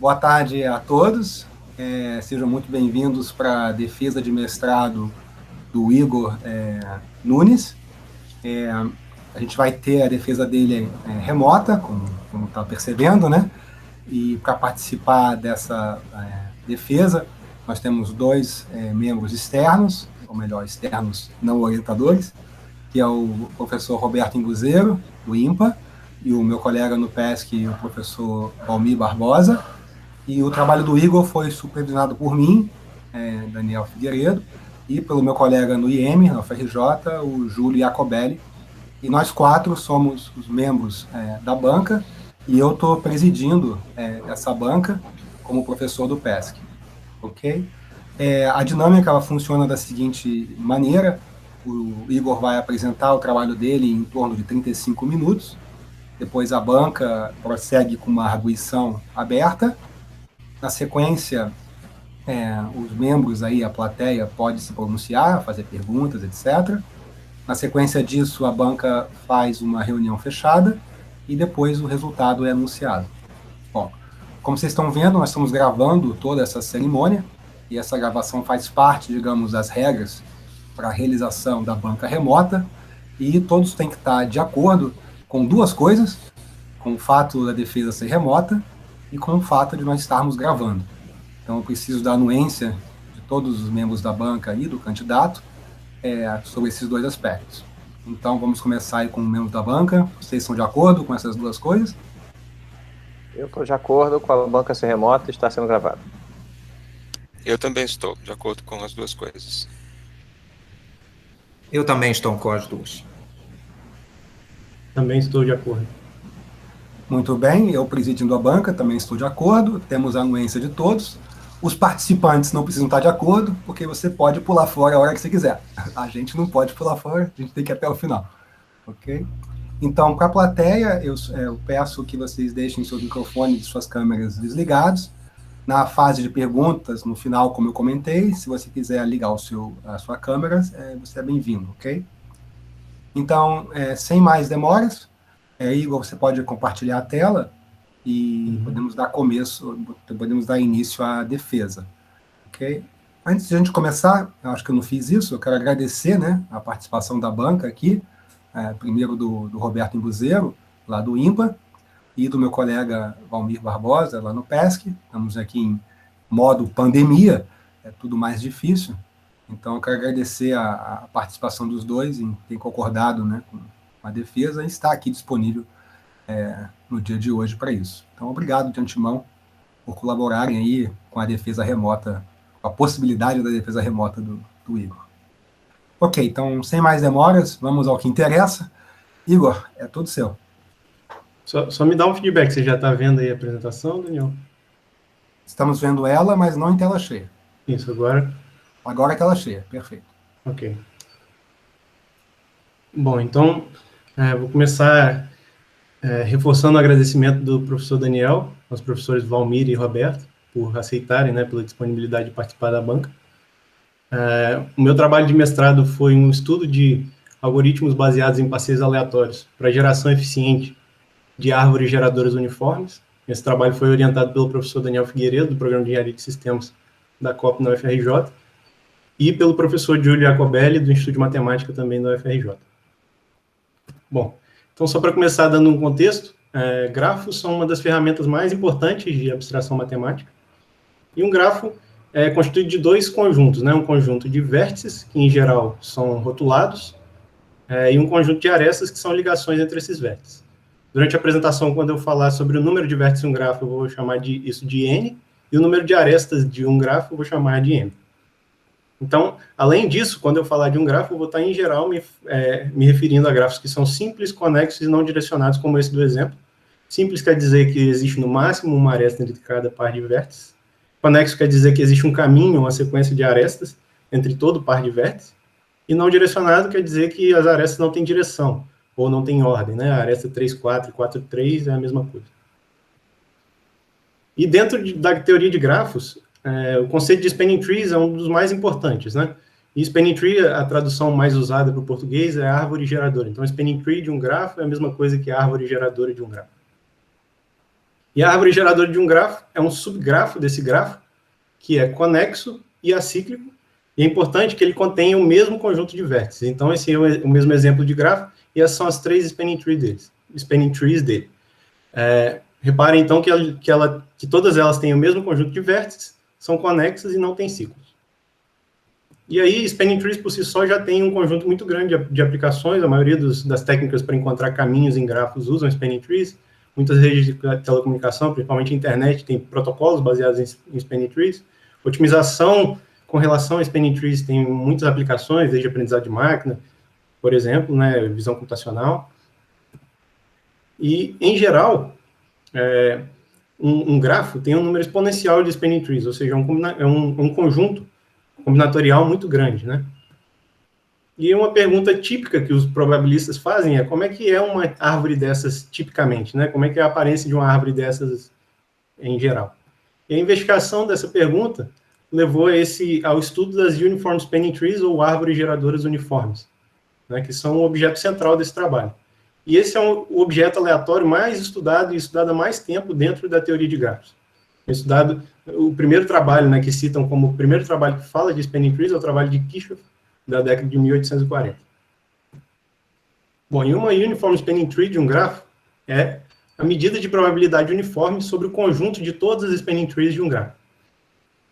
Boa tarde a todos. Sejam muito bem-vindos para a defesa de mestrado do Igor Nunes. A gente vai ter a defesa dele remota, como está percebendo, né? E para participar dessa defesa, nós temos dois membros externos, ou melhor, externos não orientadores, que é o professor Roberto Imbuzeiro, do IMPA, e o meu colega no PESC, o professor Valmir Barbosa. E o trabalho do Igor foi supervisionado por mim, Daniel Figueiredo, e pelo meu colega no IEM, na UFRJ, o Júlio Jacobelli. E nós quatro somos os membros da banca, e eu estou presidindo essa banca como professor do PESC. Ok? A dinâmica ela funciona da seguinte maneira: o Igor vai apresentar o trabalho dele em torno de 35 minutos, depois a banca prossegue com uma arguição aberta. Na sequência, os membros aí, a plateia, pode se pronunciar, fazer perguntas, etc. Na sequência disso, a banca faz uma reunião fechada e depois o resultado é anunciado. Bom, como vocês estão vendo, nós estamos gravando toda essa cerimônia e essa gravação faz parte, digamos, das regras para a realização da banca remota, e todos têm que estar de acordo com duas coisas: com o fato da defesa ser remota e com o fato de nós estarmos gravando. Então, eu preciso da anuência de todos os membros da banca e do candidato sobre esses dois aspectos. Então, vamos começar aí com os membros da banca. Vocês estão de acordo com essas duas coisas? Eu estou de acordo com a banca ser remota e está sendo gravado. Eu também estou de acordo com as duas coisas. Eu também estou com as duas. Também estou de acordo. Muito bem, eu presidindo a banca também estou de acordo, temos a anuência de todos. Os participantes não precisam estar de acordo, porque você pode pular fora a hora que você quiser. A gente não pode pular fora, a gente tem que ir até o final. Ok? Então, para a plateia, eu peço que vocês deixem seus microfones e suas câmeras desligados. Na fase de perguntas, no final, como eu comentei, se você quiser ligar a sua câmera, você é bem-vindo, ok? Então, sem mais demoras, Igor, você pode compartilhar a tela e podemos dar início à defesa, ok? Antes de a gente começar, eu acho que eu não fiz isso, eu quero agradecer, né, a participação da banca aqui, primeiro do Roberto Imbuzeiro, lá do IMPA, e do meu colega Valmir Barbosa, lá no PESC. Estamos aqui em modo pandemia, é tudo mais difícil, então eu quero agradecer a participação dos dois em ter concordado, né, com a defesa e estar aqui disponível no dia de hoje para isso. Então, obrigado de antemão por colaborarem aí com a defesa remota, com a possibilidade da defesa remota do Igor. Ok, então, sem mais demoras, vamos ao que interessa. Igor, é tudo seu. Só me dá um feedback, você já está vendo aí a apresentação, Daniel? Estamos vendo ela, mas não em tela cheia. Isso, agora? Agora é tela cheia, perfeito. Ok. Bom, então, vou começar reforçando o agradecimento do professor Daniel, aos professores Valmir e Roberto, por aceitarem, né, pela disponibilidade de participar da banca. O meu trabalho de mestrado foi um estudo de algoritmos baseados em passeios aleatórios para geração eficiente de árvores geradoras uniformes. Esse trabalho foi orientado pelo professor Daniel Figueiredo, do Programa de Engenharia de Sistemas da COP na UFRJ, e pelo professor Júlio Jacobelli, do Instituto de Matemática também da UFRJ. Bom, então só para começar dando um contexto, grafos são uma das ferramentas mais importantes de abstração matemática, e um grafo é constituído de dois conjuntos, né? Um conjunto de vértices, que em geral são rotulados, e um conjunto de arestas, que são ligações entre esses vértices. Durante a apresentação, quando eu falar sobre o número de vértices em um grafo, eu vou chamar isso de N, e o número de arestas de um grafo eu vou chamar de M. Então, além disso, quando eu falar de um grafo, eu vou estar, em geral, me referindo a grafos que são simples, conexos e não direcionados, como esse do exemplo. Simples quer dizer que existe, no máximo, uma aresta entre cada par de vértices. Conexo quer dizer que existe um caminho, uma sequência de arestas entre todo par de vértices. E não direcionado quer dizer que as arestas não têm direção, ou não têm ordem, né? A aresta 3, 4 e 4, 3 é a mesma coisa. E dentro da teoria de grafos, o conceito de spanning trees é um dos mais importantes, né? E spanning tree, a tradução mais usada para o português é árvore geradora. Então, spanning tree de um grafo é a mesma coisa que a árvore geradora de um grafo. E a árvore geradora de um grafo é um subgrafo desse grafo, que é conexo e acíclico, e é importante que ele contenha o mesmo conjunto de vértices. Então, esse é o mesmo exemplo de grafo, e essas são as 3 spanning trees dele. Reparem, então, que todas elas têm o mesmo conjunto de vértices, são conexas e não têm ciclos. E aí, spanning trees, por si só, já tem um conjunto muito grande de aplicações. A maioria das técnicas para encontrar caminhos em grafos usam spanning trees. Muitas redes de telecomunicação, principalmente a internet, tem protocolos baseados em spanning trees. Otimização com relação a spanning trees tem muitas aplicações, desde aprendizado de máquina, por exemplo, né, visão computacional. E, em geral, um grafo tem um número exponencial de spanning trees, ou seja, um conjunto combinatorial muito grande, né? E uma pergunta típica que os probabilistas fazem é como é que é uma árvore dessas tipicamente, né? Como é que é a aparência de uma árvore dessas em geral? E a investigação dessa pergunta levou ao estudo das Uniform Spanning Trees, ou árvores geradoras uniformes, né? Que são o objeto central desse trabalho. E esse é o objeto aleatório mais estudado e estudado há mais tempo dentro da teoria de grafos. Estudado, o primeiro trabalho, né, que citam como o primeiro trabalho que fala de spanning trees é o trabalho de Kirchhoff, da década de 1840. Bom, e uma uniform spanning tree de um grafo é a medida de probabilidade uniforme sobre o conjunto de todas as spanning trees de um grafo.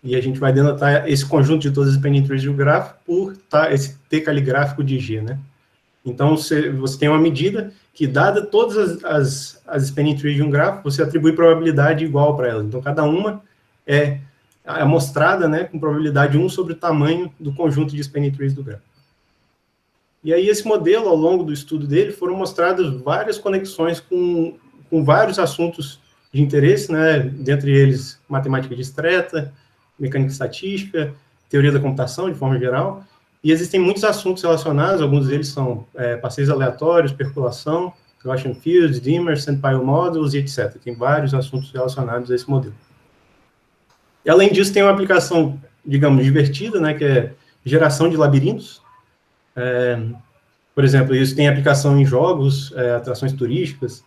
E a gente vai denotar esse conjunto de todas as spanning trees de um grafo por esse T caligráfico de G, né? Então, você tem uma medida que, dada todas as spanning trees de um grafo, você atribui probabilidade igual para elas. Então, cada uma é amostrada, né, com probabilidade 1 sobre o tamanho do conjunto de spanning trees do grafo. E aí, esse modelo, ao longo do estudo dele, foram mostradas várias conexões com vários assuntos de interesse, né, dentre eles matemática discreta, mecânica estatística, teoria da computação, de forma geral. E existem muitos assuntos relacionados, alguns deles são passeios aleatórios, percolação, Gaussian Fields, Dimmers, Saint-Pile Models, e etc. Tem vários assuntos relacionados a esse modelo. E, além disso, tem uma aplicação, digamos, divertida, né, que é geração de labirintos. Por exemplo, isso tem aplicação em jogos, atrações turísticas.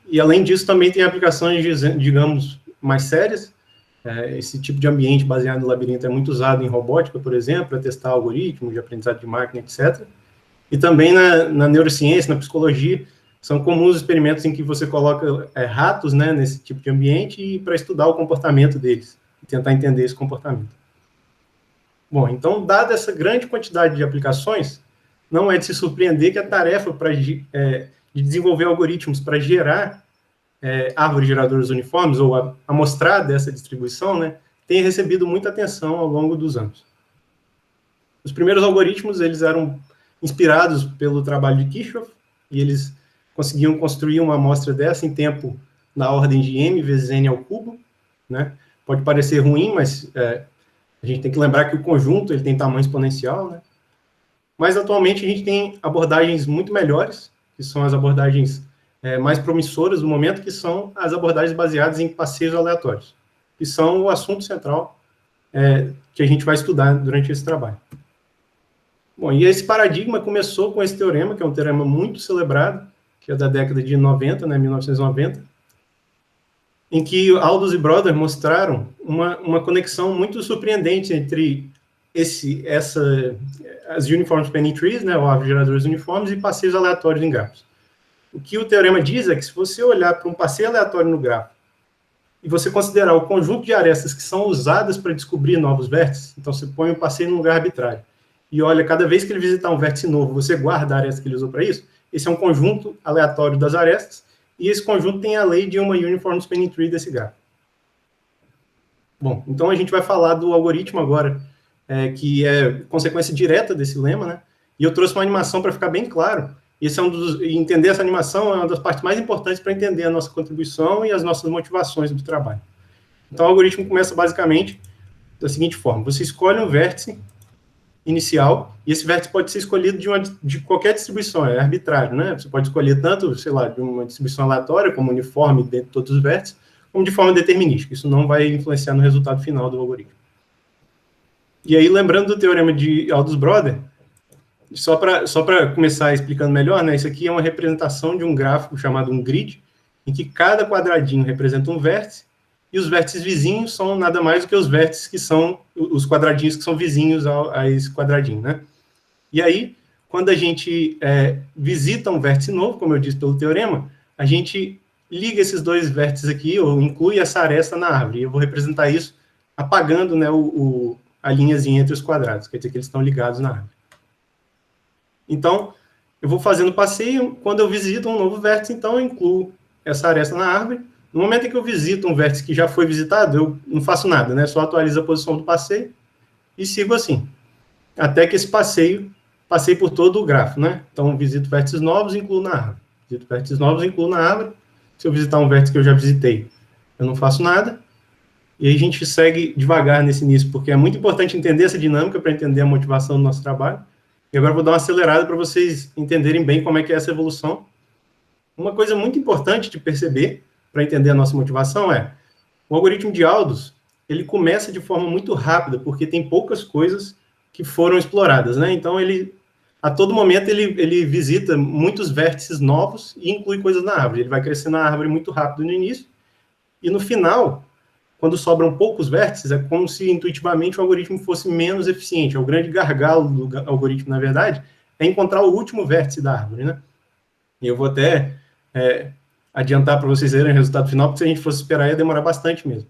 E, além disso, também tem aplicações, digamos, mais sérias. Esse tipo de ambiente baseado no labirinto é muito usado em robótica, por exemplo, para testar algoritmos de aprendizado de máquina, etc. E também na neurociência, na psicologia, são comuns experimentos em que você coloca ratos, né, nesse tipo de ambiente e para estudar o comportamento deles, e tentar entender esse comportamento. Bom, então, dada essa grande quantidade de aplicações, não é de se surpreender que a tarefa de desenvolver algoritmos para gerar árvores geradoras uniformes, ou amostrar dessa distribuição, né, tem recebido muita atenção ao longo dos anos. Os primeiros algoritmos, eles eram inspirados pelo trabalho de Kirchhoff, e eles conseguiam construir uma amostra dessa em tempo na ordem de m vezes n ao cubo, né? Pode parecer ruim, mas a gente tem que lembrar que o conjunto ele tem tamanho exponencial, né? Mas, atualmente, a gente tem abordagens muito melhores, que são as abordagens mais promissoras do momento, que são as abordagens baseadas em passeios aleatórios, que são o assunto central que a gente vai estudar durante esse trabalho. Bom, e esse paradigma começou com esse teorema, que é um teorema muito celebrado, que é da década de 90, né, 1990, em que Aldous e Broder mostraram uma conexão muito surpreendente entre as Uniform Spanning Trees, né, ou árvores geradoras uniformes, e passeios aleatórios em grafos. O que o teorema diz é que, se você olhar para um passeio aleatório no grafo e você considerar o conjunto de arestas que são usadas para descobrir novos vértices, então você põe um passeio num lugar arbitrário e olha, cada vez que ele visitar um vértice novo, você guarda a aresta que ele usou para isso, esse é um conjunto aleatório das arestas, e esse conjunto tem a lei de uma Uniform Spanning Tree desse grafo. Bom, então a gente vai falar do algoritmo agora, que é consequência direta desse lema, né? E eu trouxe uma animação para ficar bem claro. Entender essa animação é uma das partes mais importantes para entender a nossa contribuição e as nossas motivações do trabalho. Então, o algoritmo começa basicamente da seguinte forma: você escolhe um vértice inicial, e esse vértice pode ser escolhido de qualquer distribuição, é arbitrário, né? Você pode escolher tanto, sei lá, de uma distribuição aleatória, como uniforme dentro de todos os vértices, como de forma determinística. Isso não vai influenciar no resultado final do algoritmo. E aí, lembrando do teorema de Aldous-Broder, só para começar explicando melhor, né, isso aqui é uma representação de um gráfico chamado um grid, em que cada quadradinho representa um vértice, e os vértices vizinhos são nada mais do que os vértices que são os quadradinhos que são vizinhos a esse quadradinho, né? E aí, quando a gente visita um vértice novo, como eu disse pelo teorema, a gente liga esses dois vértices aqui, ou inclui essa aresta na árvore. E eu vou representar isso apagando, né, a linhazinha entre os quadrados, quer dizer que eles estão ligados na árvore. Então, eu vou fazendo passeio, quando eu visito um novo vértice, então eu incluo essa aresta na árvore. No momento em que eu visito um vértice que já foi visitado, eu não faço nada, né? Só atualizo a posição do passeio e sigo assim, até que esse passeio passei por todo o grafo, né? Então, visito vértices novos e incluo na árvore. Visito vértices novos e incluo na árvore. Se eu visitar um vértice que eu já visitei, eu não faço nada. E aí a gente segue devagar nesse início, porque é muito importante entender essa dinâmica para entender a motivação do nosso trabalho. E agora eu vou dar uma acelerada para vocês entenderem bem como é que é essa evolução. Uma coisa muito importante de perceber, para entender a nossa motivação, o algoritmo de Aldous, ele começa de forma muito rápida, porque tem poucas coisas que foram exploradas, né? Então, a todo momento, ele visita muitos vértices novos e inclui coisas na árvore. Ele vai crescer na árvore muito rápido no início, e no final, quando sobram poucos vértices, é como se intuitivamente o algoritmo fosse menos eficiente. O grande gargalo do algoritmo, na verdade, é encontrar o último vértice da árvore, né? E eu vou até adiantar para vocês verem o resultado final, porque se a gente fosse esperar, ia demorar bastante mesmo.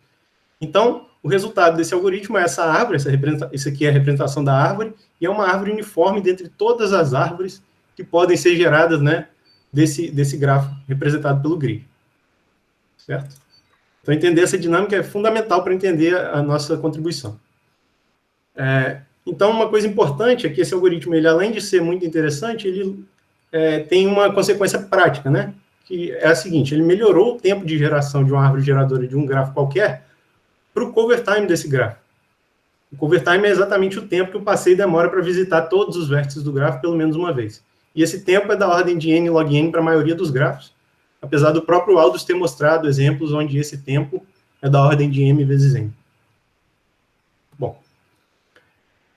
Então, o resultado desse algoritmo é essa árvore, isso aqui é a representação da árvore, e é uma árvore uniforme dentre todas as árvores que podem ser geradas, né, desse grafo representado pelo grid. Certo? Então, entender essa dinâmica é fundamental para entender a nossa contribuição. Então, uma coisa importante é que esse algoritmo, ele, além de ser muito interessante, ele tem uma consequência prática, né? Que é a seguinte: ele melhorou o tempo de geração de uma árvore geradora de um grafo qualquer para o cover time desse grafo. O cover time é exatamente o tempo que o passeio demora para visitar todos os vértices do grafo pelo menos uma vez. E esse tempo é da ordem de n log n para a maioria dos grafos, apesar do próprio Aldous ter mostrado exemplos onde esse tempo é da ordem de m vezes n. Bom,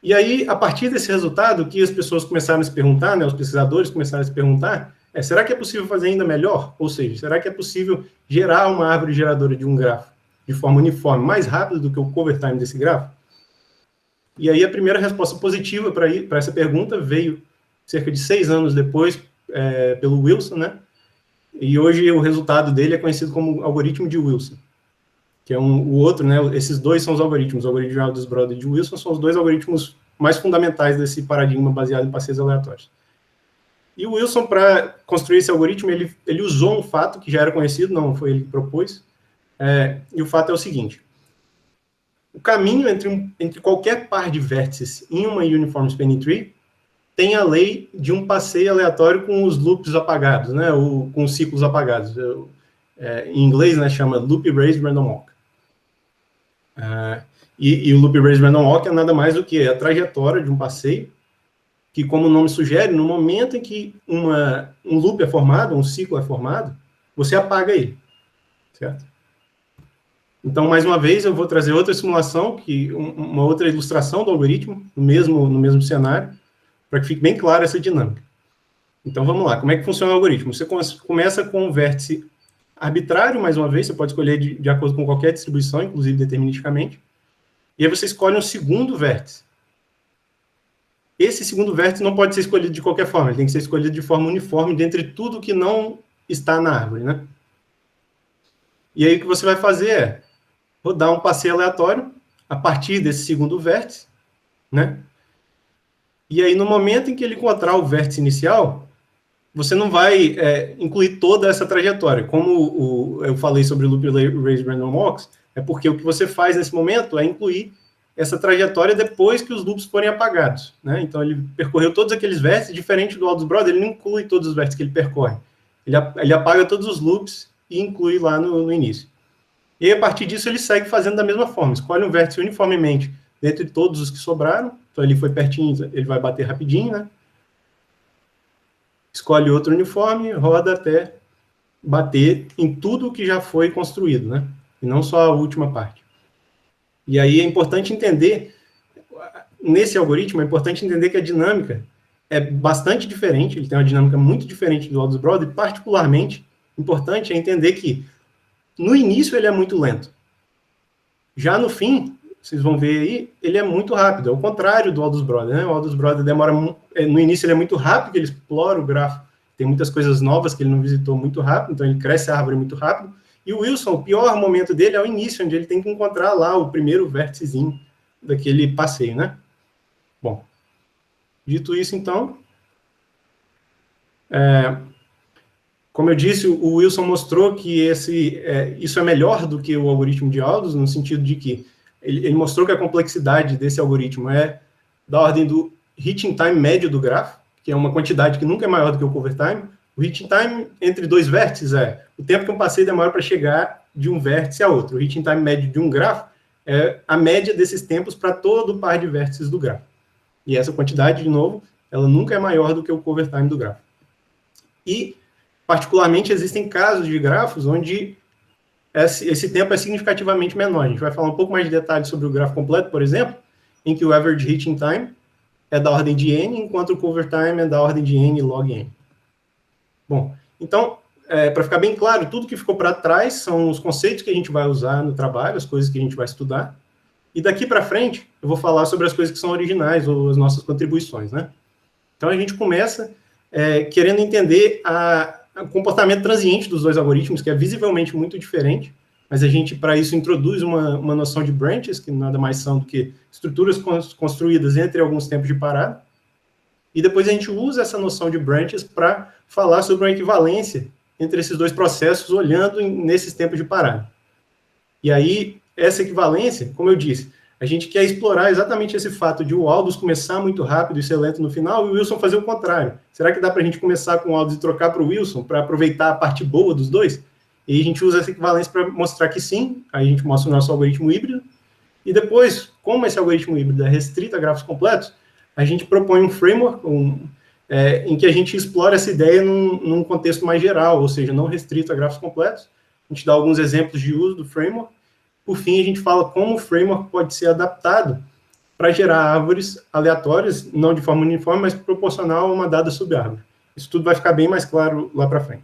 e aí, a partir desse resultado, que as pessoas começaram a se perguntar, né, os pesquisadores começaram a se perguntar, será que é possível fazer ainda melhor? Ou seja, será que é possível gerar uma árvore geradora de um grafo de forma uniforme mais rápido do que o cover time desse grafo? E aí a primeira resposta positiva para essa pergunta veio cerca de 6 anos depois, pelo Wilson, né? E hoje o resultado dele é conhecido como algoritmo de Wilson, que é o outro, né? Esses dois são os algoritmos, o algoritmo de Aldous-Brod e de Wilson são os dois algoritmos mais fundamentais desse paradigma baseado em passeios aleatórios. E o Wilson, para construir esse algoritmo, ele usou um fato que já era conhecido, não foi ele que propôs, e o fato é o seguinte: o caminho entre qualquer par de vértices em uma Uniform Spanning Tree tem a lei de um passeio aleatório com os loops apagados, né, ou com os ciclos apagados. Em inglês, né, chama Loop Erased Random Walk. E o Loop Erased Random Walk é nada mais do que a trajetória de um passeio que, como o nome sugere, no momento em que um loop é formado, um ciclo é formado, você apaga ele, certo? Então, mais uma vez, eu vou trazer outra simulação, uma outra ilustração do algoritmo, no mesmo cenário, para que fique bem clara essa dinâmica. Então, vamos lá. Como é que funciona o algoritmo? Você começa com um vértice arbitrário, mais uma vez, você pode escolher de acordo com qualquer distribuição, inclusive deterministicamente, e aí você escolhe um segundo vértice. Esse segundo vértice não pode ser escolhido de qualquer forma, ele tem que ser escolhido de forma uniforme dentre tudo que não está na árvore, né? E aí o que você vai fazer é rodar um passeio aleatório a partir desse segundo vértice, né? E aí, no momento em que ele encontrar o vértice inicial, você não vai incluir toda essa trajetória. Como eu falei sobre o Loop Erased Random Walks, é porque o que você faz nesse momento é incluir essa trajetória depois que os loops forem apagados, né? Então, ele percorreu todos aqueles vértices, diferente do Aldous-Brod, ele não inclui todos os vértices que ele percorre. Ele apaga todos os loops e inclui lá no início. E aí, a partir disso, ele segue fazendo da mesma forma. Escolhe um vértice uniformemente dentre todos os que sobraram. Então, ele foi pertinho, ele vai bater rapidinho, né? Escolhe outro uniforme, roda até bater em tudo que já foi construído, né? E não só a última parte. E aí é importante entender, nesse algoritmo, é importante entender que a dinâmica é bastante diferente, ele tem uma dinâmica muito diferente do Aldous-Brod, e particularmente importante é entender que, no início, ele é muito lento. Já no fim, vocês vão ver aí, ele é muito rápido. É o contrário do Aldous Brothers, né? O Aldous Brothers demora... No início, ele é muito rápido, ele explora o grafo. Tem muitas coisas novas que ele não visitou muito rápido, então ele cresce a árvore muito rápido. E o Wilson, o pior momento dele é o início, onde ele tem que encontrar lá o primeiro vérticezinho daquele passeio, né? Bom, dito isso, então... Como eu disse, o Wilson mostrou que isso é melhor do que o algoritmo de Aldous, no sentido de que ele mostrou que a complexidade desse algoritmo é da ordem do hitting time médio do grafo, que é uma quantidade que nunca é maior do que o cover time. O hitting time entre dois vértices é o tempo que um passeio demora para chegar de um vértice a outro. O hitting time médio de um grafo é a média desses tempos para todo o par de vértices do grafo. E essa quantidade, de novo, ela nunca é maior do que o cover time do grafo. E, particularmente, existem casos de grafos onde esse tempo é significativamente menor. A gente vai falar um pouco mais de detalhes sobre o grafo completo, por exemplo, em que o average hitting time é da ordem de n, enquanto o cover time é da ordem de n log n. Bom, então, para ficar bem claro, tudo que ficou para trás são os conceitos que a gente vai usar no trabalho, as coisas que a gente vai estudar. E daqui para frente, eu vou falar sobre as coisas que são originais, ou as nossas contribuições, né? Então, a gente começa querendo entender o comportamento transiente dos dois algoritmos, que é visivelmente muito diferente, mas a gente, para isso, introduz uma noção de branches, que nada mais são do que estruturas construídas entre alguns tempos de parada, e depois a gente usa essa noção de branches para falar sobre uma equivalência entre esses dois processos, olhando nesses tempos de parada. E aí, essa equivalência, como eu disse, a gente quer explorar exatamente esse fato de o Aldous começar muito rápido e ser lento no final, e o Wilson fazer o contrário. Será que dá para a gente começar com o Aldous e trocar para o Wilson, para aproveitar a parte boa dos dois? E a gente usa essa equivalência para mostrar que sim, aí a gente mostra o nosso algoritmo híbrido, e depois, como esse algoritmo híbrido é restrito a grafos completos, a gente propõe um framework em que a gente explora essa ideia num contexto mais geral, ou seja, não restrito a grafos completos. A gente dá alguns exemplos de uso do framework. Por fim, a gente fala como o framework pode ser adaptado para gerar árvores aleatórias, não de forma uniforme, mas proporcional a uma dada subárvore. Isso tudo vai ficar bem mais claro lá para frente.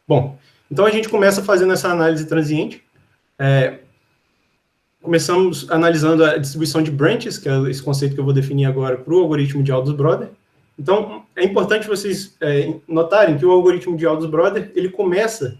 Bom, então a gente começa fazendo essa análise transiente. Começamos analisando a distribuição de branches, que é esse conceito que eu vou definir agora para o algoritmo de Aldous-Brothers. Então, é importante vocês notarem que o algoritmo de Aldous-Brothers, ele começa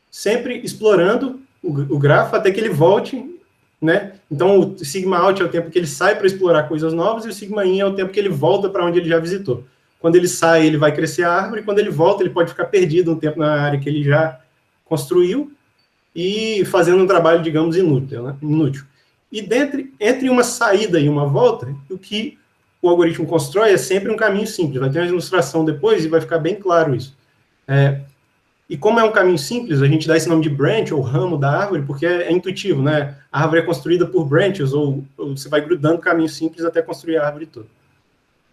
sempre explorando o grafo até que ele volte, né? Então, o sigma out é o tempo que ele sai para explorar coisas novas e o sigma in é o tempo que ele volta para onde ele já visitou. Quando ele sai, ele vai crescer a árvore, e quando ele volta, ele pode ficar perdido um tempo na área que ele já construiu e fazendo um trabalho, digamos, inútil, né? E entre uma saída e uma volta, o que o algoritmo constrói é sempre um caminho simples. Vai ter uma ilustração depois e vai ficar bem claro isso. E como é um caminho simples, a gente dá esse nome de branch, ou ramo da árvore, porque é intuitivo, né? A árvore é construída por branches, ou você vai grudando caminhos simples até construir a árvore toda.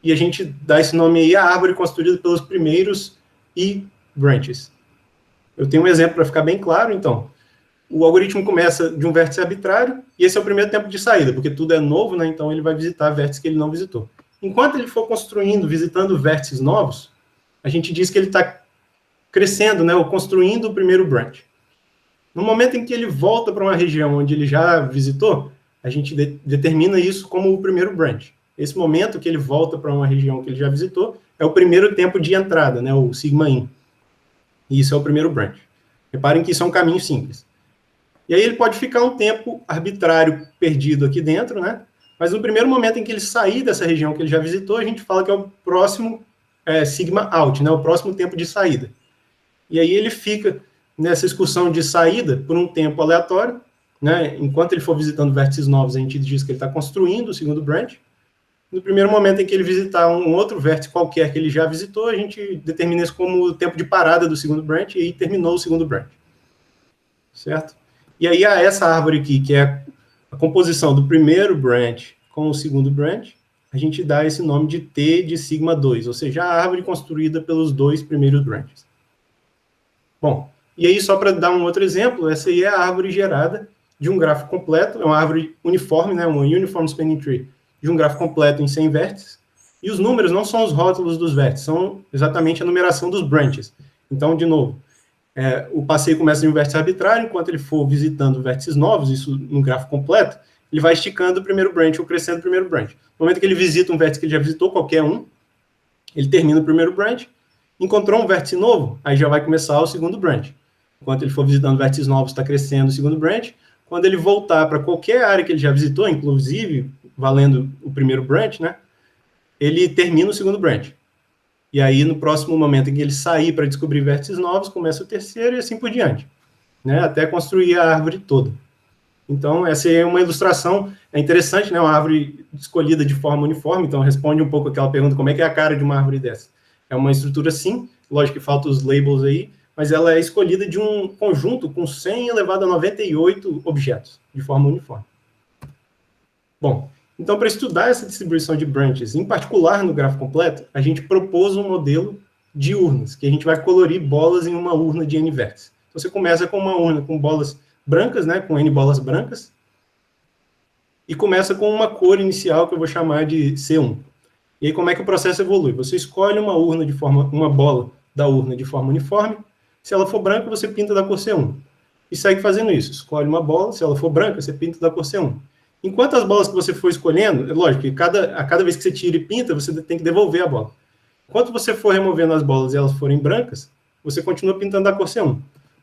E a gente dá esse nome aí, a árvore construída pelos primeiros branches. Eu tenho um exemplo para ficar bem claro, então. O algoritmo começa de um vértice arbitrário, e esse é o primeiro tempo de saída, porque tudo é novo, né? Então ele vai visitar vértices que ele não visitou. Enquanto ele for construindo, visitando vértices novos, a gente diz que ele está crescendo, né, ou construindo o primeiro branch. No momento em que ele volta para uma região onde ele já visitou, a gente determina isso como o primeiro branch. Esse momento que ele volta para uma região que ele já visitou é o primeiro tempo de entrada, né, o sigma in. E isso é o primeiro branch. Reparem que isso é um caminho simples. E aí ele pode ficar um tempo arbitrário perdido aqui dentro, né, mas no primeiro momento em que ele sair dessa região que ele já visitou, a gente fala que é o próximo sigma out, né, o próximo tempo de saída. E aí ele fica nessa excursão de saída por um tempo aleatório, né? Enquanto ele for visitando vértices novos, a gente diz que ele está construindo o segundo branch. No primeiro momento em que ele visitar um outro vértice qualquer que ele já visitou, a gente determina isso como o tempo de parada do segundo branch, e aí terminou o segundo branch. Certo? E aí essa árvore aqui, que é a composição do primeiro branch com o segundo branch, a gente dá esse nome de T de sigma 2, ou seja, a árvore construída pelos dois primeiros branches. Bom, e aí só para dar um outro exemplo, essa aí é a árvore gerada de um grafo completo, é uma árvore uniforme, né, uma Uniform Spanning Tree, de um grafo completo em 100 vértices, e os números não são os rótulos dos vértices, são exatamente a numeração dos branches. Então, de novo, o passeio começa em um vértice arbitrário, enquanto ele for visitando vértices novos, isso no gráfico completo, ele vai esticando o primeiro branch ou crescendo o primeiro branch. No momento que ele visita um vértice que ele já visitou, qualquer um, ele termina o primeiro branch, encontrou um vértice novo, aí já vai começar o segundo branch. Enquanto ele for visitando vértices novos, está crescendo o segundo branch. Quando ele voltar para qualquer área que ele já visitou, inclusive valendo o primeiro branch, né, ele termina o segundo branch. E aí, no próximo momento em que ele sair para descobrir vértices novos, começa o terceiro e assim por diante, né, até construir a árvore toda. Então, essa é uma ilustração, é interessante, né, uma árvore escolhida de forma uniforme, então responde um pouco aquela pergunta, como é que é a cara de uma árvore dessa? É uma estrutura sim, lógico que faltam os labels aí, mas ela é escolhida de um conjunto com 100 elevado a 98 objetos, de forma uniforme. Bom, então, para estudar essa distribuição de branches, em particular no gráfico completo, a gente propôs um modelo de urnas, que a gente vai colorir bolas em uma urna de N vértices. Então, você começa com uma urna com bolas brancas, né, com N bolas brancas, e começa com uma cor inicial que eu vou chamar de C1. E aí, como é que o processo evolui? Você escolhe uma bola da urna de forma uniforme. Se ela for branca, você pinta da cor C1. E segue fazendo isso. Escolhe uma bola, se ela for branca, você pinta da cor C1. Enquanto as bolas que você for escolhendo, é lógico que a cada vez que você tira e pinta, você tem que devolver a bola. Enquanto você for removendo as bolas e elas forem brancas, você continua pintando da cor C1.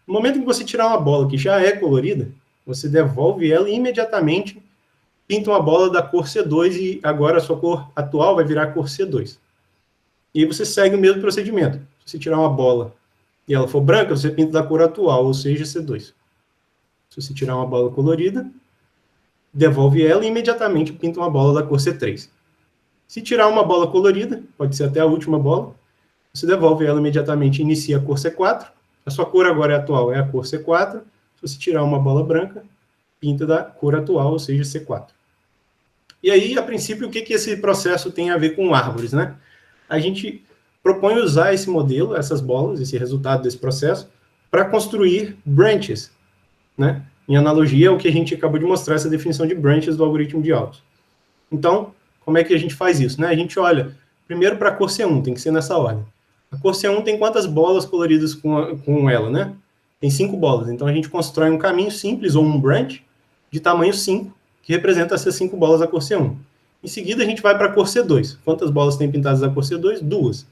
No momento em que você tirar uma bola que já é colorida, você devolve ela e imediatamente pinta uma bola da cor C2 e agora a sua cor atual vai virar a cor C2. E aí você segue o mesmo procedimento. Se você tirar uma bola e ela for branca, você pinta da cor atual, ou seja, C2. Se você tirar uma bola colorida, devolve ela e imediatamente pinta uma bola da cor C3. Se tirar uma bola colorida, pode ser até a última bola, você devolve ela imediatamente e inicia a cor C4. A sua cor agora atual é a cor C4. Se você tirar uma bola branca, pinta da cor atual, ou seja, C4. E aí, a princípio, o que esse processo tem a ver com árvores, né? A gente propõe usar esse modelo, essas bolas, esse resultado desse processo, para construir branches, né? Em analogia ao que a gente acabou de mostrar, essa definição de branches do algoritmo de Aldous. Então, como é que a gente faz isso, né? A gente olha primeiro para a cor C1, tem que ser nessa ordem. A cor C1 tem quantas bolas coloridas com ela, né? Tem 5 bolas. Então, a gente constrói um caminho simples, ou um branch, de tamanho 5, que representa essas 5 bolas da cor C1. Em seguida, a gente vai para a cor C2. Quantas bolas tem pintadas da cor C2? 2.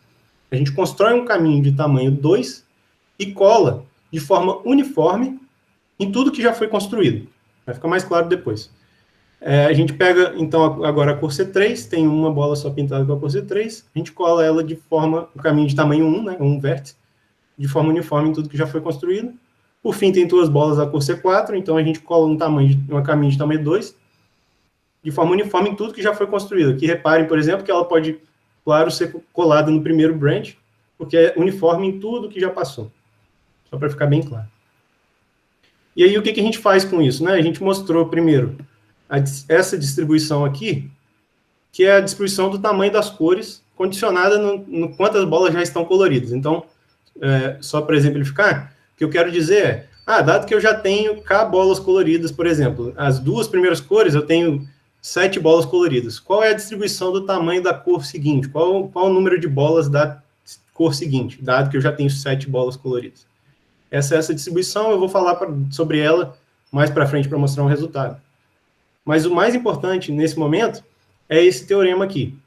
A gente constrói um caminho de tamanho 2 e cola de forma uniforme em tudo que já foi construído. Vai ficar mais claro depois. A gente pega, então, agora a cor C3, tem uma bola só pintada com a cor C3, a gente cola ela de forma, um caminho de tamanho 1, né, um vértice, de forma uniforme em tudo que já foi construído. Por fim, tem 2 bolas da cor C4, então a gente cola um caminho de tamanho 2, de forma uniforme em tudo que já foi construído. Aqui reparem, por exemplo, que ela pode, claro, ser colada no primeiro branch, porque é uniforme em tudo que já passou. Só para ficar bem claro. E aí, o que a gente faz com isso, né? A gente mostrou, primeiro, essa distribuição aqui, que é a distribuição do tamanho das cores, condicionada no quantas bolas já estão coloridas. Então, só para exemplificar, o que eu quero dizer é, dado que eu já tenho K bolas coloridas, por exemplo, as 2 primeiras cores eu tenho 7 bolas coloridas. Qual é a distribuição do tamanho da cor seguinte? Qual o número de bolas da cor seguinte, dado que eu já tenho 7 bolas coloridas? Essa distribuição, eu vou falar sobre ela mais para frente para mostrar um resultado. Mas o mais importante nesse momento é esse teorema aqui.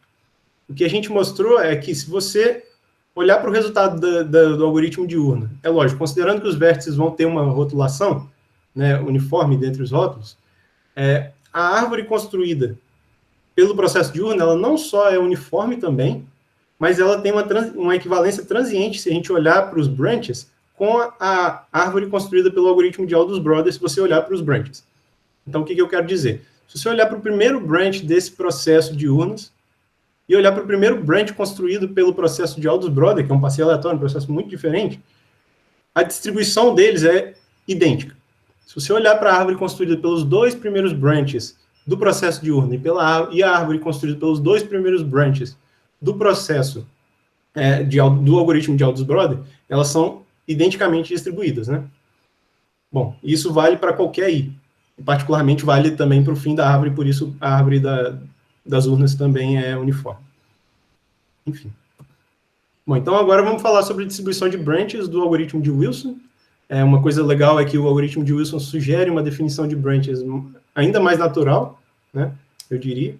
O que a gente mostrou é que se você olhar para o resultado do algoritmo de urna, é lógico, considerando que os vértices vão ter uma rotulação, né, uniforme dentre os rótulos, a árvore construída pelo processo de urna, ela não só é uniforme também, mas ela tem uma equivalência transiente, se a gente olhar para os branches, com a árvore construída pelo algoritmo de Aldous Brothers, se você olhar para os branches. Então, o que eu quero dizer? Se você olhar para o primeiro branch desse processo de urnas, e olhar para o primeiro branch construído pelo processo de Aldous Brothers, que é um passeio aleatório, um processo muito diferente, a distribuição deles é idêntica. Se você olhar para a árvore construída pelos 2 primeiros branches do processo de urna e a árvore construída pelos 2 primeiros branches do processo do algoritmo de Aldous Brothers, elas são identicamente distribuídas, né? Bom, isso vale para qualquer I. Particularmente vale também para o fim da árvore, por isso a árvore das urnas também é uniforme. Enfim. Bom, então agora vamos falar sobre a distribuição de branches do algoritmo de Wilson. Uma coisa legal é que o algoritmo de Wilson sugere uma definição de branches ainda mais natural, né, eu diria.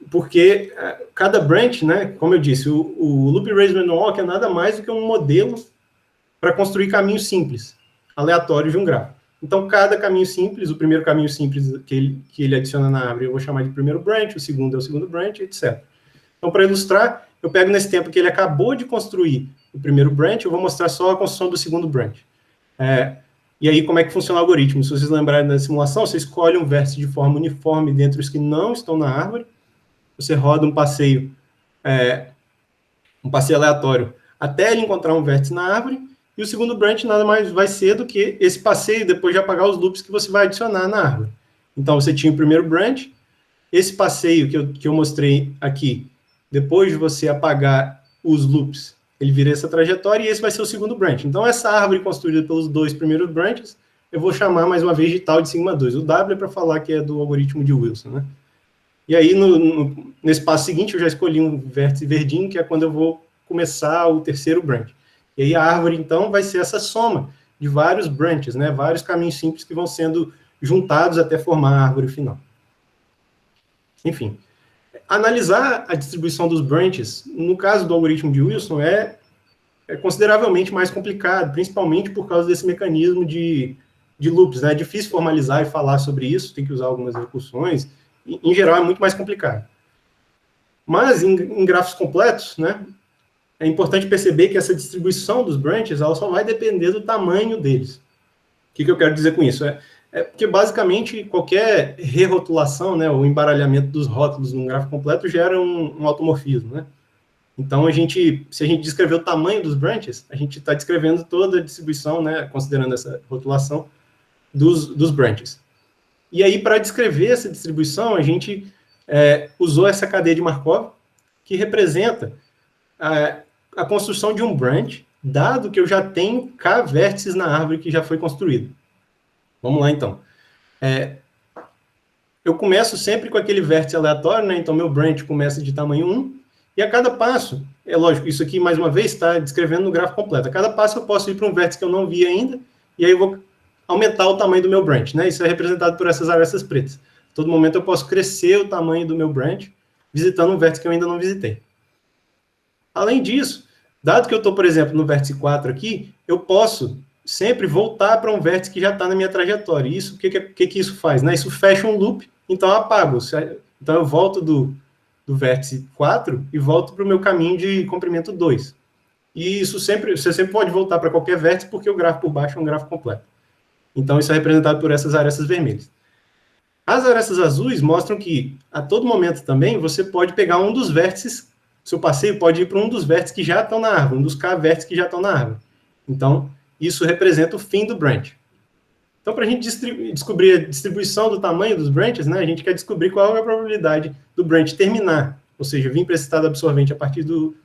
Porque cada branch, né, como eu disse, o Loop Arrangement Walk é nada mais do que um modelo para construir caminhos simples, aleatórios de um grafo. Então, cada caminho simples, o primeiro caminho simples que ele adiciona na árvore, eu vou chamar de primeiro branch, o segundo é o segundo branch, etc. Então, para ilustrar, eu pego nesse tempo que ele acabou de construir o primeiro branch, eu vou mostrar só a construção do segundo branch. E aí, como é que funciona o algoritmo? Se vocês lembrarem da simulação, você escolhe um vértice de forma uniforme dentre os que não estão na árvore, você roda um passeio aleatório até ele encontrar um vértice na árvore, e o segundo branch nada mais vai ser do que esse passeio depois de apagar os loops que você vai adicionar na árvore. Então, você tinha o primeiro branch, esse passeio que eu mostrei aqui, depois de você apagar os loops, ele vira essa trajetória, e esse vai ser o segundo branch. Então, essa árvore construída pelos dois primeiros branches, eu vou chamar mais uma vez de tal de sigma 2. O W é para falar que é do algoritmo de Wilson, né? E aí, nesse passo seguinte, eu já escolhi um vértice verdinho, que é quando eu vou começar o terceiro branch. E aí, a árvore, então, vai ser essa soma de vários branches, né? Vários caminhos simples que vão sendo juntados até formar a árvore final. Enfim, analisar a distribuição dos branches, no caso do algoritmo de Wilson, é consideravelmente mais complicado, principalmente por causa desse mecanismo de loops, né? É difícil formalizar e falar sobre isso, tem que usar algumas recursões. Em geral, é muito mais complicado. Mas, em grafos completos, né, é importante perceber que essa distribuição dos branches, ela só vai depender do tamanho deles. O que eu quero dizer com isso? Porque, basicamente, qualquer rerotulação, né, ou embaralhamento dos rótulos num grafo completo gera um automorfismo, né? Então, se a gente descrever o tamanho dos branches, a gente está descrevendo toda a distribuição, né, considerando essa rotulação dos branches. E aí, para descrever essa distribuição, a gente usou essa cadeia de Markov, que representa a construção de um branch, dado que eu já tenho K vértices na árvore que já foi construída. Vamos lá, então. Eu começo sempre com aquele vértice aleatório, né? Então, meu branch começa de tamanho 1, e a cada passo, é lógico, isso aqui, mais uma vez, está descrevendo no gráfico completo. A cada passo, eu posso ir para um vértice que eu não vi ainda, e aí eu vou aumentar o tamanho do meu branch, né? Isso é representado por essas arestas pretas. A todo momento eu posso crescer o tamanho do meu branch, visitando um vértice que eu ainda não visitei. Além disso, dado que eu estou, por exemplo, no vértice 4 aqui, eu posso sempre voltar para um vértice que já está na minha trajetória. Isso, o que isso faz? Né? Isso fecha um loop, então eu apago. Então eu volto do vértice 4 e volto para o meu caminho de comprimento 2. E isso você sempre pode voltar para qualquer vértice, porque o gráfico por baixo é um gráfico completo. Então, isso é representado por essas arestas vermelhas. As arestas azuis mostram que, a todo momento também, você pode pegar um dos vértices, seu passeio pode ir para um dos vértices que já estão na árvore, um dos K vértices que já estão na árvore. Então, isso representa o fim do branch. Então, para a gente descobrir a distribuição do tamanho dos branches, né, a gente quer descobrir qual é a probabilidade do branch terminar, ou seja, vir para esse estado absorvente a partir do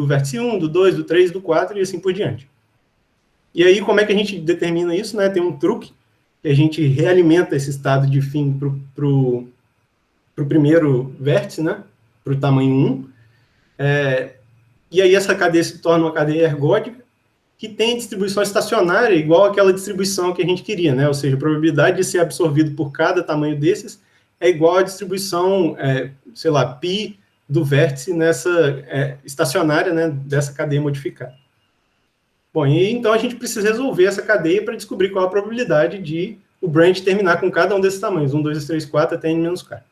vértice 1, do 2, do 3, do 4 e assim por diante. E aí, como é que a gente determina isso? Né? Tem um truque, que a gente realimenta esse estado de fim para o primeiro vértice, né? Para o tamanho 1. E aí essa cadeia se torna uma cadeia ergódica, que tem distribuição estacionária, igual àquela distribuição que a gente queria, né? Ou seja, a probabilidade de ser absorvido por cada tamanho desses é igual à distribuição, sei lá, π do vértice nessa estacionária, né? Dessa cadeia modificada. Bom, e então a gente precisa resolver essa cadeia para descobrir qual a probabilidade de o branch terminar com cada um desses tamanhos, 1, 2, 3, 4 até n-k.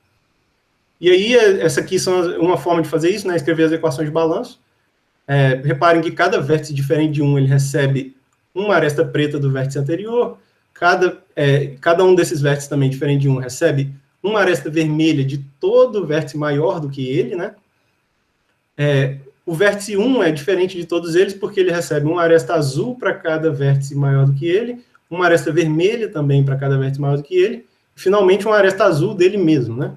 E aí, essa aqui são uma forma de fazer isso, né, escrever as equações de balanço. Reparem que cada vértice diferente de 1, ele recebe uma aresta preta do vértice anterior, cada um desses vértices também diferente de 1 recebe uma aresta vermelha de todo vértice maior do que ele, né? O vértice 1 é diferente de todos eles porque ele recebe uma aresta azul para cada vértice maior do que ele, uma aresta vermelha também para cada vértice maior do que ele, e finalmente uma aresta azul dele mesmo, né?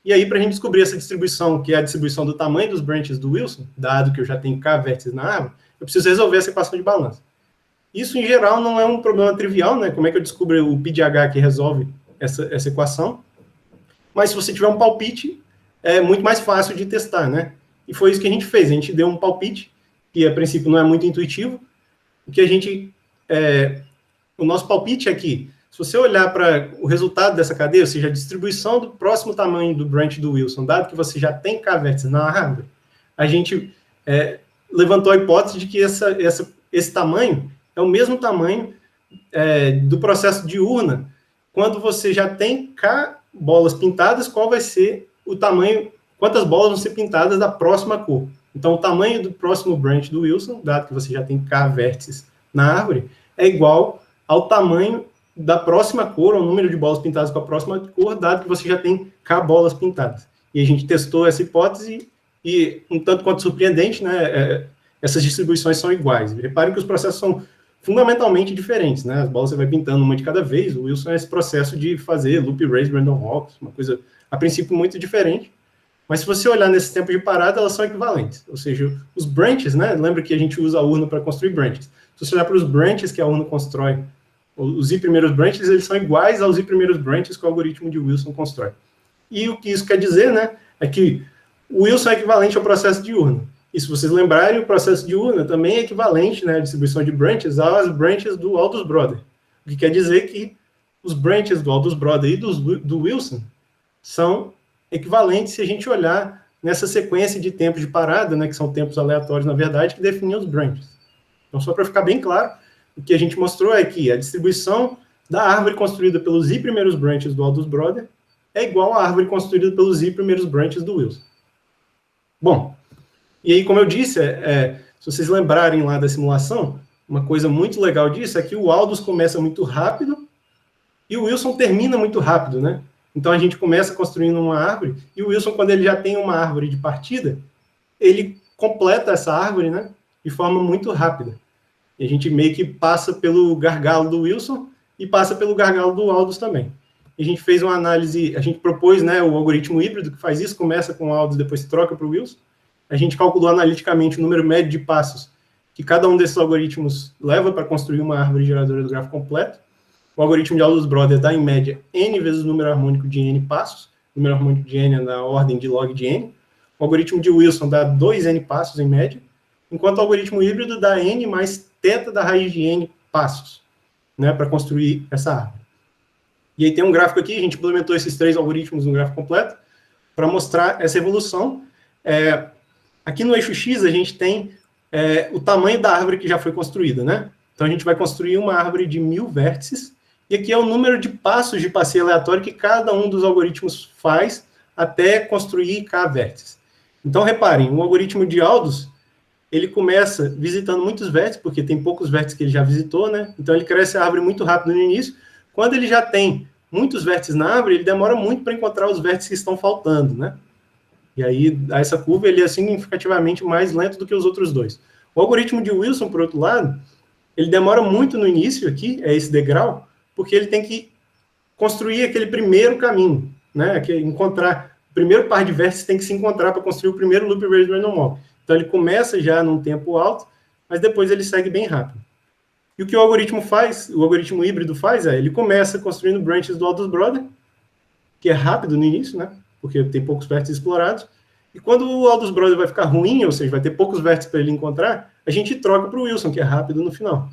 E aí, para a gente descobrir essa distribuição, que é a distribuição do tamanho dos branches do Wilson, dado que eu já tenho K vértices na árvore, eu preciso resolver essa equação de balanço. Isso, em geral, não é um problema trivial, né? Como é que eu descubro o π de h que resolve essa equação? Mas se você tiver um palpite, é muito mais fácil de testar, né? E foi isso que a gente fez. A gente deu um palpite, que a princípio não é muito intuitivo. O que a gente... o nosso palpite é que, se você olhar para o resultado dessa cadeia, ou seja, a distribuição do próximo tamanho do branch do Wilson, dado que você já tem K vértices na árvore, a gente levantou a hipótese de que esse tamanho é o mesmo tamanho do processo de urna, quando você já tem K bolas pintadas, qual vai ser o tamanho, quantas bolas vão ser pintadas da próxima cor. Então, o tamanho do próximo branch do Wilson, dado que você já tem K vértices na árvore, é igual ao tamanho da próxima cor, ao número de bolas pintadas com a próxima cor, dado que você já tem K bolas pintadas. E a gente testou essa hipótese e, um tanto quanto surpreendente, né, essas distribuições são iguais. Reparem que os processos são fundamentalmente diferentes, né? As bolas você vai pintando uma de cada vez. O Wilson é esse processo de fazer loop race, random walks, uma coisa, a princípio, muito diferente. Mas se você olhar nesse tempo de parada, elas são equivalentes. Ou seja, os branches, né? Lembra que a gente usa a urna para construir branches. Se você olhar para os branches que a urna constrói, os I primeiros branches, eles são iguais aos I primeiros branches que o algoritmo de Wilson constrói. E o que isso quer dizer, né? É que o Wilson é equivalente ao processo de urna. E se vocês lembrarem, o processo de urna também é equivalente, né, a distribuição de branches, às branches do Aldous Brother. O que quer dizer que os branches do Aldous Brother e do Wilson são equivalentes se a gente olhar nessa sequência de tempos de parada, né, que são tempos aleatórios, na verdade, que definem os branches. Então, só para ficar bem claro, o que a gente mostrou é que a distribuição da árvore construída pelos I primeiros branches do Aldous Brother é igual à árvore construída pelos I primeiros branches do Wilson. Bom, e aí, como eu disse, se vocês lembrarem lá da simulação, uma coisa muito legal disso é que o Aldous começa muito rápido e o Wilson termina muito rápido, né? Então, a gente começa construindo uma árvore e o Wilson, quando ele já tem uma árvore de partida, ele completa essa árvore, né, de forma muito rápida. E a gente meio que passa pelo gargalo do Wilson e passa pelo gargalo do Aldous também. E a gente fez uma análise, a gente propôs, né, o algoritmo híbrido que faz isso, começa com o Aldous, depois troca para o Wilson. A gente calculou analiticamente o número médio de passos que cada um desses algoritmos leva para construir uma árvore geradora do grafo completo. O algoritmo de Aldous Brother dá, em média, n vezes o número harmônico de n passos. O número harmônico de n é na ordem de log de n. O algoritmo de Wilson dá 2n passos, em média, enquanto o algoritmo híbrido dá n mais θ da raiz de n passos, né, para construir essa árvore. E aí tem um gráfico aqui, a gente implementou esses 3 algoritmos no grafo completo para mostrar essa evolução. Aqui no eixo X, a gente tem o tamanho da árvore que já foi construída, né? Então, a gente vai construir uma árvore de 1000 vértices, e aqui é o número de passos de passeio aleatório que cada um dos algoritmos faz até construir K vértices. Então, reparem, o algoritmo de Aldous, ele começa visitando muitos vértices, porque tem poucos vértices que ele já visitou, né? Então, ele cresce a árvore muito rápido no início. Quando ele já tem muitos vértices na árvore, ele demora muito para encontrar os vértices que estão faltando, né? E aí, essa curva, ele é significativamente mais lento do que os outros dois. O algoritmo de Wilson, por outro lado, ele demora muito no início aqui, é esse degrau, porque ele tem que construir aquele primeiro caminho, né? Encontrar o primeiro par de vértices tem que se encontrar para construir o primeiro loop raised random walk. Então, ele começa já num tempo alto, mas depois ele segue bem rápido. E o que o algoritmo faz, o algoritmo híbrido faz, ele começa construindo branches do Aldous Brother, que é rápido no início, né? Porque tem poucos vértices explorados, e quando o Aldous Brother vai ficar ruim, ou seja, vai ter poucos vértices para ele encontrar, a gente troca para o Wilson, que é rápido no final.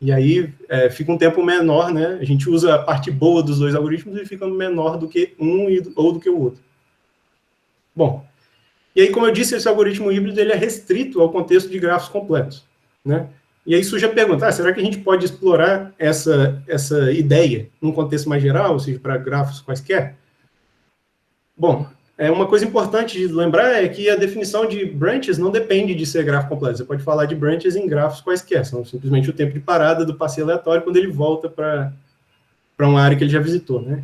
E aí fica um tempo menor, né? A gente usa a parte boa dos dois algoritmos e fica menor do que um ou do que o outro. Bom, e aí, como eu disse, esse algoritmo híbrido ele é restrito ao contexto de grafos completos, né? E aí surge a pergunta, será que a gente pode explorar essa ideia num contexto mais geral, ou seja, para grafos quaisquer? Bom, uma coisa importante de lembrar é que a definição de branches não depende de ser grafo completo. Você pode falar de branches em grafos quaisquer, são simplesmente o tempo de parada do passeio aleatório quando ele volta para uma área que ele já visitou, né?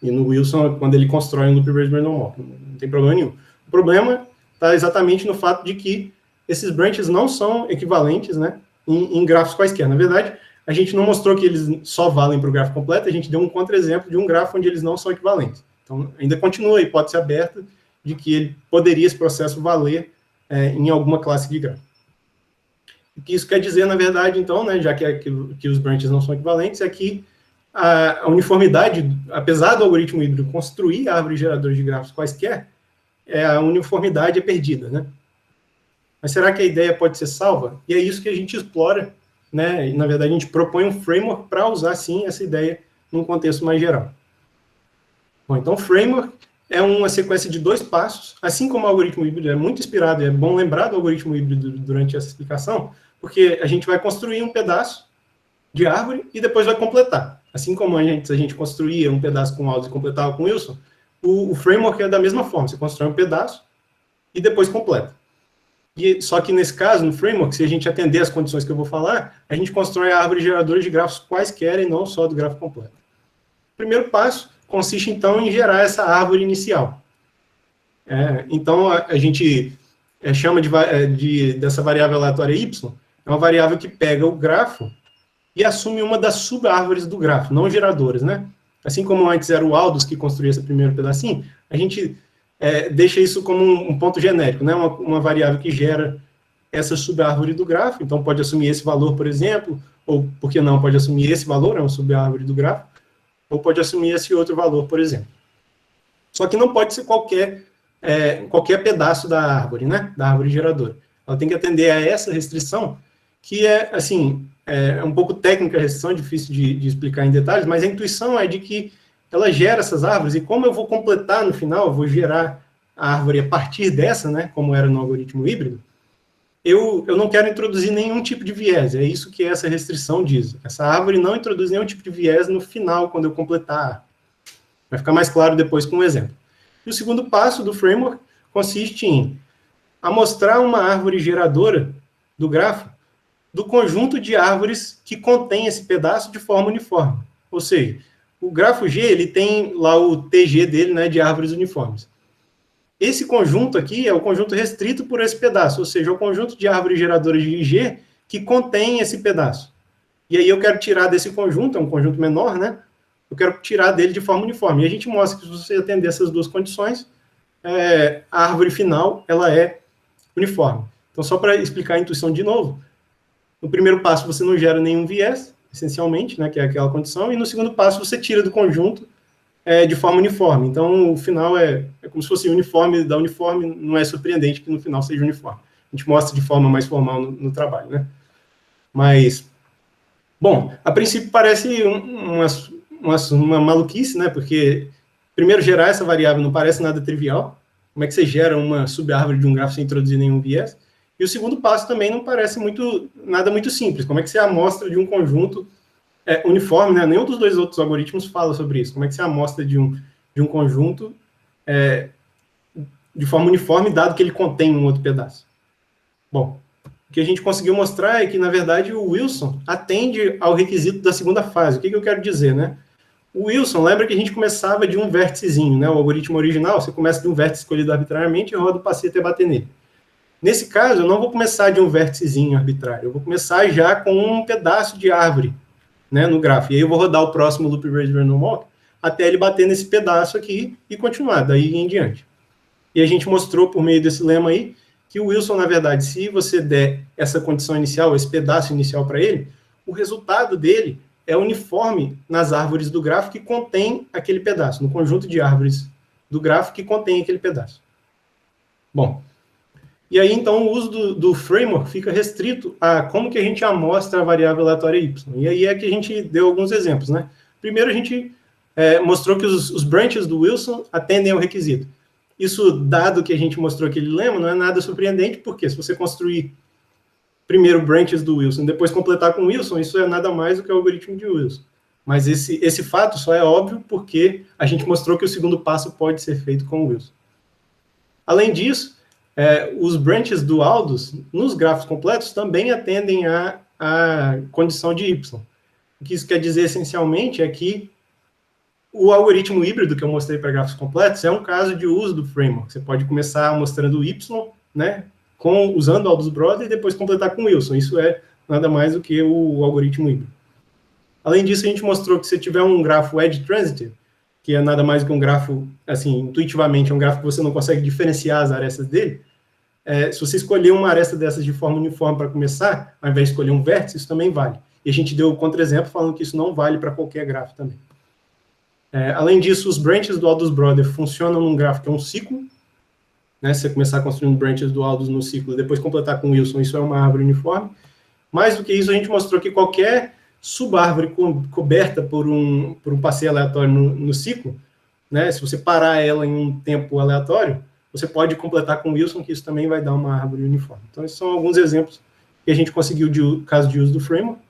E no Wilson, quando ele constrói um loop raised random walk, não tem problema nenhum. O problema está exatamente no fato de que esses branches não são equivalentes, né, em grafos quaisquer. Na verdade, a gente não mostrou que eles só valem para o grafo completo, a gente deu um contra-exemplo de um grafo onde eles não são equivalentes. Então, ainda continua a hipótese aberta de que esse processo valer em alguma classe de grafo. O que isso quer dizer, na verdade, então, né, já que os branches não são equivalentes, é que a uniformidade, apesar do algoritmo híbrido construir árvores geradoras de grafos quaisquer, a uniformidade é perdida, né? Mas será que a ideia pode ser salva? E é isso que a gente explora, né? E, na verdade, a gente propõe um framework para usar, sim, essa ideia num contexto mais geral. Bom, então, o framework é uma sequência de 2 passos, assim como o algoritmo híbrido é muito inspirado, é bom lembrar do algoritmo híbrido durante essa explicação, porque a gente vai construir um pedaço de árvore e depois vai completar. Assim como a gente construía um pedaço com Aldous e completava com Wilson, o framework é da mesma forma, você constrói um pedaço e depois completa. Só que nesse caso, no framework, se a gente atender as condições que eu vou falar, a gente constrói a árvore geradora de grafos quaisquer e não só do grafo completo. O primeiro passo consiste, então, em gerar essa árvore inicial. Então, a gente chama dessa variável aleatória y, é uma variável que pega o grafo e assume uma das sub-árvores do grafo, não geradores, né? Assim como antes era o Aldous que construía esse primeiro pedacinho, a gente deixa isso como um ponto genérico, né? Uma variável que gera essa sub-árvore do grafo, então pode assumir esse valor, por exemplo, ou, por que não, pode assumir esse valor, é uma sub-árvore do grafo, ou pode assumir esse outro valor, por exemplo. Só que não pode ser qualquer pedaço da árvore, né? Da árvore geradora. Ela tem que atender a essa restrição, que é um pouco técnica a restrição, é difícil de explicar em detalhes, mas a intuição é de que ela gera essas árvores, e como eu vou completar no final, eu vou gerar a árvore a partir dessa, né, como era no algoritmo híbrido, eu não quero introduzir nenhum tipo de viés, é isso que essa restrição diz. Essa árvore não introduz nenhum tipo de viés no final, quando eu completar a árvore. Vai ficar mais claro depois com um exemplo. E o segundo passo do framework consiste em amostrar uma árvore geradora do grafo do conjunto de árvores que contém esse pedaço de forma uniforme. Ou seja, o grafo G, ele tem lá o TG dele, né, de árvores uniformes. Esse conjunto aqui é o conjunto restrito por esse pedaço, ou seja, o conjunto de árvores geradoras de G que contém esse pedaço. E aí eu quero tirar desse conjunto, é um conjunto menor, né? Eu quero tirar dele de forma uniforme. E a gente mostra que se você atender essas 2 condições, a árvore final, ela é uniforme. Então, só para explicar a intuição de novo, no primeiro passo você não gera nenhum viés, essencialmente, né, que é aquela condição, e no segundo passo você tira do conjunto de forma uniforme. Então, o final é como se fosse uniforme da uniforme, não é surpreendente que no final seja uniforme. A gente mostra de forma mais formal no trabalho, né? Mas, bom, a princípio parece uma maluquice, né? Porque, primeiro, gerar essa variável não parece nada trivial. Como é que você gera uma sub-árvore de um grafo sem introduzir nenhum viés? E o segundo passo também não parece nada muito simples. Como é que você amostra de um conjunto uniforme, né? Nenhum dos 2 outros algoritmos fala sobre isso. Como é que você amostra de um conjunto de forma uniforme, dado que ele contém um outro pedaço? Bom, o que a gente conseguiu mostrar é que, na verdade, o Wilson atende ao requisito da segunda fase. O que eu quero dizer, né? O Wilson, lembra que a gente começava de um vérticezinho, né? O algoritmo original, você começa de um vértice escolhido arbitrariamente e roda o passeio até bater nele. Nesse caso, eu não vou começar de um vérticezinho arbitrário, eu vou começar já com um pedaço de árvore, né, no grafo. E aí eu vou rodar o próximo loop raised random walk até ele bater nesse pedaço aqui e continuar, daí em diante. E a gente mostrou, por meio desse lema aí, que o Wilson, na verdade, se você der essa condição inicial, esse pedaço inicial para ele, o resultado dele é uniforme nas árvores do grafo que contém aquele pedaço, no conjunto de árvores do grafo que contém aquele pedaço. Bom, e aí, então, o uso do framework fica restrito a como que a gente amostra a variável aleatória y. E aí é que a gente deu alguns exemplos, né? Primeiro, a gente mostrou que os branches do Wilson atendem ao requisito. Isso, dado que a gente mostrou aquele lema, não é nada surpreendente, porque se você construir primeiro branches do Wilson, depois completar com o Wilson, isso é nada mais do que o algoritmo de Wilson. Mas esse fato só é óbvio porque a gente mostrou que o segundo passo pode ser feito com o Wilson. Além disso, os branches do Aldous, nos grafos completos, também atendem à condição de y. O que isso quer dizer, essencialmente, é que o algoritmo híbrido que eu mostrei para grafos completos é um caso de uso do framework. Você pode começar mostrando y, né, usando o Aldous Brother e depois completar com o Wilson. Isso é nada mais do que o algoritmo híbrido. Além disso, a gente mostrou que se tiver um grafo edge transitive, que é nada mais do que um grafo, assim, intuitivamente, é um grafo que você não consegue diferenciar as arestas dele, se você escolher uma aresta dessas de forma uniforme para começar, ao invés de escolher um vértice, isso também vale. E a gente deu o contra-exemplo falando que isso não vale para qualquer grafo também. Além disso, os branches do Aldous Brother funcionam num grafo que é um ciclo, né? Se você começar construindo branches do Aldous no ciclo, depois completar com o Wilson, isso é uma árvore uniforme. Mais do que isso, a gente mostrou que qualquer subárvore coberta por um passeio aleatório no ciclo, né? Se você parar ela em um tempo aleatório, você pode completar com o Wilson, que isso também vai dar uma árvore uniforme. Então, esses são alguns exemplos que a gente conseguiu de caso de uso do framework.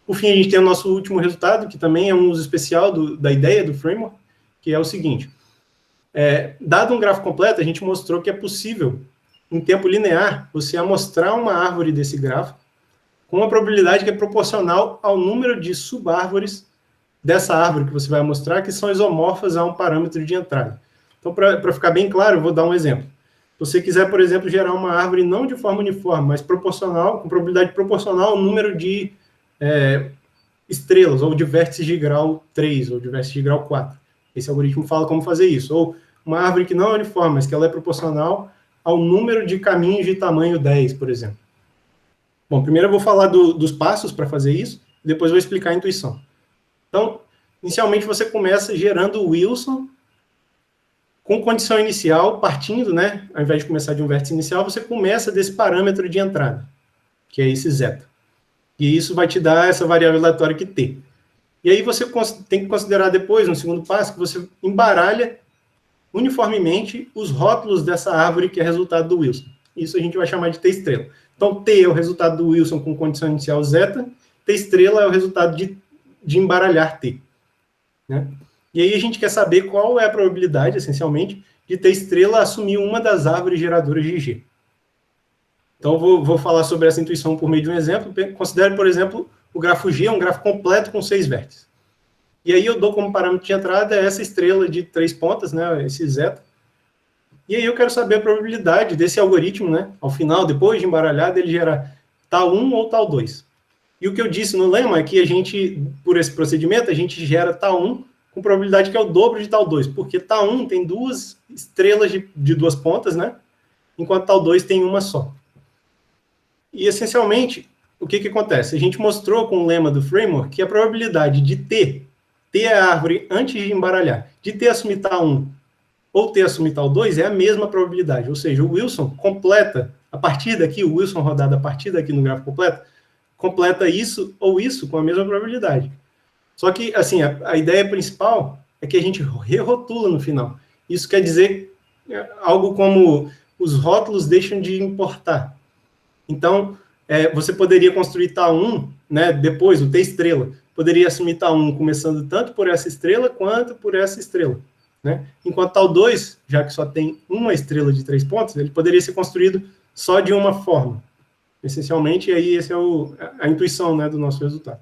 Por fim, a gente tem o nosso último resultado, que também é um uso especial da ideia do framework, que é o seguinte. Dado um grafo completo, a gente mostrou que é possível, em tempo linear, você amostrar uma árvore desse grafo com uma probabilidade que é proporcional ao número de subárvores dessa árvore que você vai amostrar, que são isomorfas a um parâmetro de entrada. Então, para ficar bem claro, eu vou dar um exemplo. Se você quiser, por exemplo, gerar uma árvore não de forma uniforme, mas proporcional, com probabilidade proporcional ao número de estrelas, ou de vértices de grau 3, ou de vértices de grau 4. Esse algoritmo fala como fazer isso. Ou uma árvore que não é uniforme, mas que ela é proporcional ao número de caminhos de tamanho 10, por exemplo. Bom, primeiro eu vou falar dos passos para fazer isso, depois vou explicar a intuição. Então, inicialmente você começa gerando o Wilson com condição inicial, partindo, né? Ao invés de começar de um vértice inicial, você começa desse parâmetro de entrada, que é esse zeta. E isso vai te dar essa variável aleatória que T. E aí você tem que considerar depois, no segundo passo, que você embaralha uniformemente os rótulos dessa árvore que é resultado do Wilson. Isso a gente vai chamar de T estrela. Então, T é o resultado do Wilson com condição inicial zeta, T estrela é o resultado de embaralhar T. Né? E aí a gente quer saber qual é a probabilidade, essencialmente, de T estrela assumir uma das árvores geradoras de G. Então, vou falar sobre essa intuição por meio de um exemplo. Considere, por exemplo, o grafo G, um grafo completo com 6 vértices. E aí eu dou como parâmetro de entrada essa estrela de 3 pontas, né, esse zeta. E aí eu quero saber a probabilidade desse algoritmo, né, ao final, depois de embaralhado, ele gerar tal 1 ou tal 2. E o que eu disse no lema é que a gente, por esse procedimento, a gente gera tal 1 com probabilidade que é o dobro de tal 2, porque tal 1 tem 2 estrelas de 2 pontas, né, enquanto tal 2 tem uma só. E, essencialmente, o que acontece? A gente mostrou com o lema do framework que a probabilidade de T é a árvore antes de embaralhar, de T assumir tal 1 ou T assumir tal 2 é a mesma probabilidade. Ou seja, o Wilson completa, a partir daqui, o Wilson rodado a partir daqui no gráfico completo, completa isso ou isso com a mesma probabilidade. Só que, assim, a ideia principal é que a gente rerotula no final. Isso quer dizer algo como os rótulos deixam de importar. Então, você poderia construir tal 1, né, depois, o T estrela, poderia assumir tal 1 começando tanto por essa estrela quanto por essa estrela. Né? Enquanto tal 2, já que só tem uma estrela de 3 pontos, ele poderia ser construído só de uma forma. Essencialmente, aí essa é a intuição, né, do nosso resultado.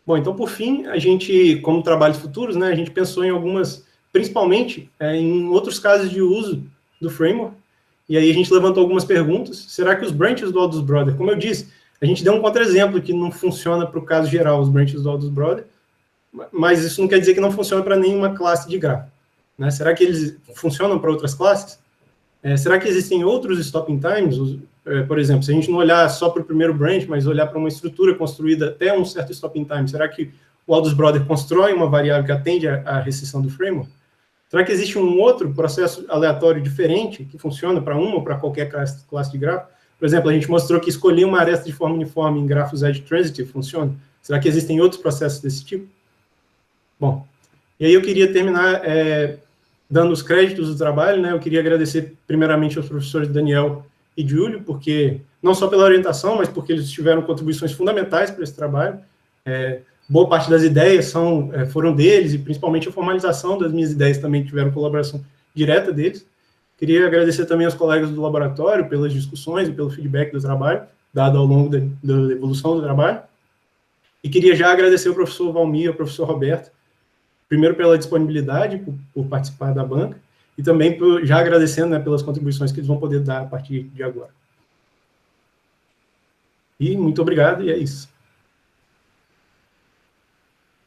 Bom, então, por fim, a gente, como trabalhos futuros, né, a gente pensou em algumas, principalmente em outros casos de uso do framework, e aí a gente levantou algumas perguntas. Será que os branches do Aldous Brother, como eu disse, a gente deu um contra-exemplo que não funciona para o caso geral, os branches do Aldous Brother, mas isso não quer dizer que não funciona para nenhuma classe de grafo. Né? Será que eles funcionam para outras classes? Será que existem outros stopping times? Por exemplo, se a gente não olhar só para o primeiro branch, mas olhar para uma estrutura construída até um certo stopping time, será que o Aldous Brother constrói uma variável que atende à restrição do framework? Será que existe um outro processo aleatório diferente que funciona para uma ou para qualquer classe de grafo? Por exemplo, a gente mostrou que escolher uma aresta de forma uniforme em grafos edge transitive funciona. Será que existem outros processos desse tipo? Bom, e aí eu queria terminar dando os créditos do trabalho, né? Eu queria agradecer primeiramente aos professores Daniel e Júlio, porque não só pela orientação, mas porque eles tiveram contribuições fundamentais para esse trabalho. Boa parte das ideias foram deles, e principalmente a formalização das minhas ideias também tiveram colaboração direta deles. Queria agradecer também aos colegas do laboratório pelas discussões e pelo feedback do trabalho, dado ao longo da evolução do trabalho. E queria já agradecer ao professor Valmir e ao professor Roberto, primeiro pela disponibilidade, por participar da banca, e também já agradecendo, né, pelas contribuições que eles vão poder dar a partir de agora. E muito obrigado, e é isso.